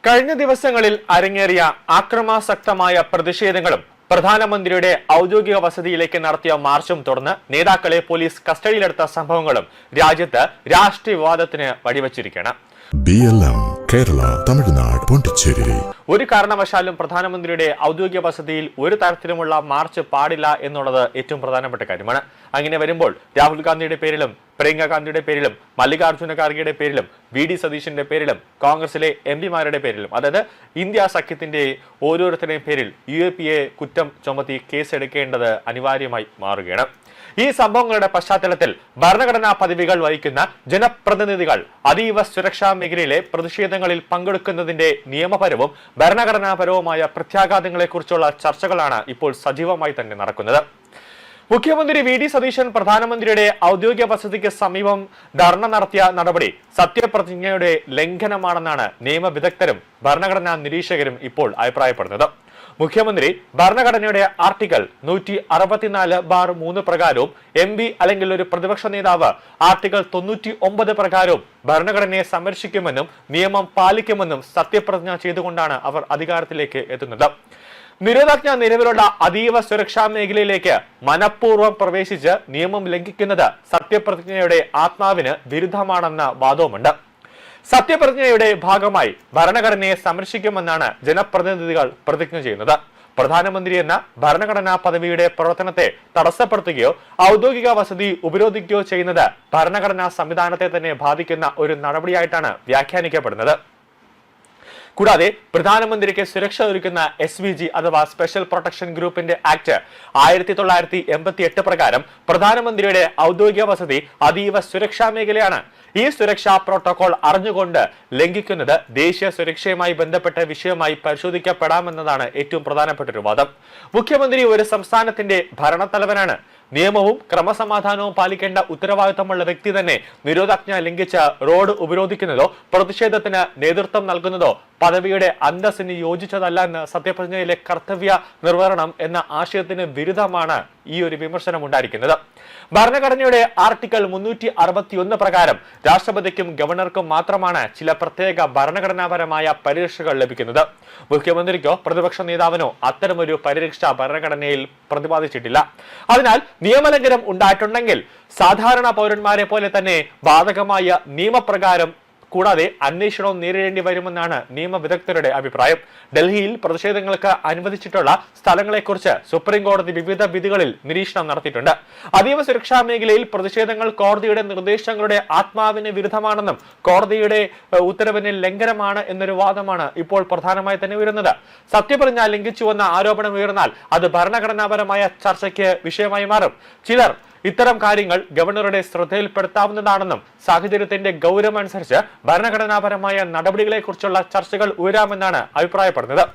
കഴിഞ്ഞ ദിവസങ്ങളിൽ അരങ്ങേറിയ ആക്രമാസക്തമായ പ്രതിഷേധങ്ങളും പ്രധാനമന്ത്രിയുടെ ഔദ്യോഗിക വസതിയിലേക്ക് നടത്തിയ മാർച്ചും തുടർന്ന് നേതാക്കളെ പോലീസ് കസ്റ്റഡിയിലെടുത്ത സംഭവങ്ങളും രാജ്യത്ത് രാഷ്ട്രീയ വിവാദത്തിന് വഴിവെച്ചിരിക്കുകയാണ്. BLM കേരള, തമിഴ്നാട്, പോണ്ടിച്ചേരി. ഒരു കാരണവശാലും പ്രധാനമന്ത്രിയുടെ ഔദ്യോഗിക വസതിയിൽ ഒരു തരത്തിലുമുള്ള മാർച്ച് പാടില്ല എന്നുള്ളത് ഏറ്റവും പ്രധാനപ്പെട്ട കാര്യമാണ്. അങ്ങനെ വരുമ്പോൾ രാഹുൽ ഗാന്ധിയുടെ പേരിലും പ്രിയങ്ക ഗാന്ധിയുടെ പേരിലും മല്ലികാർജ്ജുന ഖാർഗെയുടെ പേരിലും VD സതീശന്റെ പേരിലും കോൺഗ്രസിലെ MPമാരുടെ പേരിലും, അതായത് ഇന്ത്യ സഖ്യത്തിന്റെ ഓരോരുത്തരുടെയും പേരിൽ UAPA കുറ്റം ചുമത്തി കേസെടുക്കേണ്ടത് അനിവാര്യമായി മാറുകയാണ്. ഈ സംഭവങ്ങളുടെ പശ്ചാത്തലത്തിൽ ഭരണഘടനാ പദവികൾ വഹിക്കുന്ന ജനപ്രതിനിധികൾ അതീവ സുരക്ഷാ മേഖലയിലെ പ്രതിഷേധങ്ങളിൽ പങ്കെടുക്കുന്നതിന്റെ നിയമപരവും ഭരണഘടനാപരവുമായ പ്രത്യാഘാതങ്ങളെക്കുറിച്ചുള്ള ചർച്ചകളാണ് ഇപ്പോൾ സജീവമായി തന്നെ നടക്കുന്നത്. മുഖ്യമന്ത്രി VD സതീശൻ പ്രധാനമന്ത്രിയുടെ ഔദ്യോഗിക വസതിക്ക് സമീപം ധർണ നടത്തിയ നടപടി സത്യപ്രതിജ്ഞയുടെ ലംഘനമാണെന്നാണ് നിയമവിദഗ്ധരും ഭരണഘടനാ നിരീക്ഷകരും ഇപ്പോൾ അഭിപ്രായപ്പെടുന്നത്. മുഖ്യമന്ത്രി ഭരണഘടനയുടെ ആർട്ടിക്കിൾ 164(3) പ്രകാരവും MP അല്ലെങ്കിൽ ഒരു പ്രതിപക്ഷ നേതാവ് ആർട്ടിക്കിൾ 99 പ്രകാരവും ഭരണഘടനയെ സംരക്ഷിക്കുമെന്നും നിയമം പാലിക്കുമെന്നും സത്യപ്രതിജ്ഞ ചെയ്തുകൊണ്ടാണ് അവർ അധികാരത്തിലേക്ക് എത്തുന്നത്. നിരോധനാജ്ഞ നിലവിലുള്ള അതീവ സുരക്ഷാ മേഖലയിലേക്ക് മനഃപൂർവ്വം പ്രവേശിച്ച് നിയമം ലംഘിക്കുന്നത് സത്യപ്രതിജ്ഞയുടെ ആത്മാവിന് വിരുദ്ധമാണെന്ന വാദവുമുണ്ട്. സത്യപ്രതിജ്ഞയുടെ ഭാഗമായി ഭരണഘടനയെ സംരക്ഷിക്കുമെന്നാണ് ജനപ്രതിനിധികൾ പ്രതിജ്ഞ ചെയ്യുന്നത്. പ്രധാനമന്ത്രി എന്ന ഭരണഘടനാ പദവിയുടെ പ്രവർത്തനത്തെ തടസ്സപ്പെടുത്തുകയോ ഔദ്യോഗിക വസതി ഉപരോധിക്കുകയോ ചെയ്യുന്നത് ഭരണഘടനാ സംവിധാനത്തെ തന്നെ ബാധിക്കുന്ന ഒരു നടപടിയായിട്ടാണ് വ്യാഖ്യാനിക്കപ്പെടുന്നത്. കൂടാതെ പ്രധാനമന്ത്രിക്ക് സുരക്ഷ ഒരുക്കുന്ന SVG അഥവാ സ്പെഷ്യൽ പ്രൊട്ടക്ഷൻ ഗ്രൂപ്പിന്റെ ആക്ട് 1988 പ്രകാരം പ്രധാനമന്ത്രിയുടെ ഔദ്യോഗിക വസതി അതീവ സുരക്ഷാ മേഖലയാണ്. ഈ സുരക്ഷാ പ്രോട്ടോകോൾ അറിഞ്ഞുകൊണ്ട് ലംഘിക്കുന്നത് ദേശീയ സുരക്ഷയുമായി ബന്ധപ്പെട്ട വിഷയമായി പരിശോധിക്കപ്പെടാമെന്നതാണ് ഏറ്റവും പ്രധാനപ്പെട്ട ഒരു വാദം. മുഖ്യമന്ത്രി ഒരു സംസ്ഥാനത്തിന്റെ ഭരണത്തലവനാണ്. നിയമവും ക്രമസമാധാനവും പാലിക്കേണ്ട ഉത്തരവാദിത്തമുള്ള വ്യക്തി തന്നെ നിരോധനാജ്ഞ ലംഘിച്ച് റോഡ് ഉപരോധിക്കുന്നതോ പ്രതിഷേധത്തിന് നേതൃത്വം നൽകുന്നതോ പദവിയുടെ അന്തസ്സിന് യോജിച്ചതല്ല എന്ന് സത്യപ്രതിജ്ഞയിലെ കർത്തവ്യ നിർവഹണം എന്ന ആശയത്തിന് വിരുദ്ധമാണ് ഈ ഒരു വിമർശനം ഉണ്ടായിരിക്കുന്നത്. ഭരണഘടനയുടെ ആർട്ടിക്കിൾ 361 പ്രകാരം രാഷ്ട്രപതിക്കും ഗവർണർക്കും മാത്രമാണ് ചില പ്രത്യേക ഭരണഘടനാപരമായ പരിരക്ഷകൾ ലഭിക്കുന്നത്. മുഖ്യമന്ത്രിക്കോ പ്രതിപക്ഷ നേതാവിനോ അത്തരമൊരു പരിരക്ഷ ഭരണഘടനയിൽ പ്രതിപാദിച്ചിട്ടില്ല. അതിനാൽ നിയമലംഘനം ഉണ്ടായിട്ടുണ്ടെങ്കിൽ സാധാരണ പൗരന്മാരെ പോലെ തന്നെ ബാധകമായ നിയമപ്രകാരം കൂടാതെ അന്വേഷണവും നേരിടേണ്ടി വരുമെന്നാണ് നിയമവിദഗ്ധരുടെ അഭിപ്രായം. ഡൽഹിയിൽ പ്രതിഷേധങ്ങൾക്ക് അനുവദിച്ചിട്ടുള്ള സ്ഥലങ്ങളെക്കുറിച്ച് സുപ്രീം കോടതി വിവിധ വിധികളിൽ നിരീക്ഷണം നടത്തിയിട്ടുണ്ട്. അതീവ സുരക്ഷാ മേഖലയിൽ പ്രതിഷേധങ്ങൾ കോടതിയുടെ നിർദ്ദേശങ്ങളുടെ ആത്മാവിന് വിരുദ്ധമാണെന്നും കോടതിയുടെ ഉത്തരവിന് ലംഘനമാണ് എന്നൊരു വാദമാണ് ഇപ്പോൾ പ്രധാനമായി തന്നെ ഉയരുന്നത്. സത്യപ്രതിജ്ഞ ലംഘിച്ചുവെന്ന ആരോപണം ഉയർന്നാൽ അത് ഭരണഘടനാപരമായ ചർച്ചയ്ക്ക് വിഷയമായി മാറും. ചിലർ ഇത്തരം കാര്യങ്ങൾ ഗവർണറുടെ ശ്രദ്ധയിൽപ്പെടുത്താവുന്നതാണെന്നും സാഹചര്യത്തിന്റെ ഗൗരവം അനുസരിച്ച് ഭരണഘടനാപരമായ നടപടികളെക്കുറിച്ചുള്ള ചർച്ചകൾ ഉയരാമെന്നാണ് അഭിപ്രായപ്പെടുന്നത്.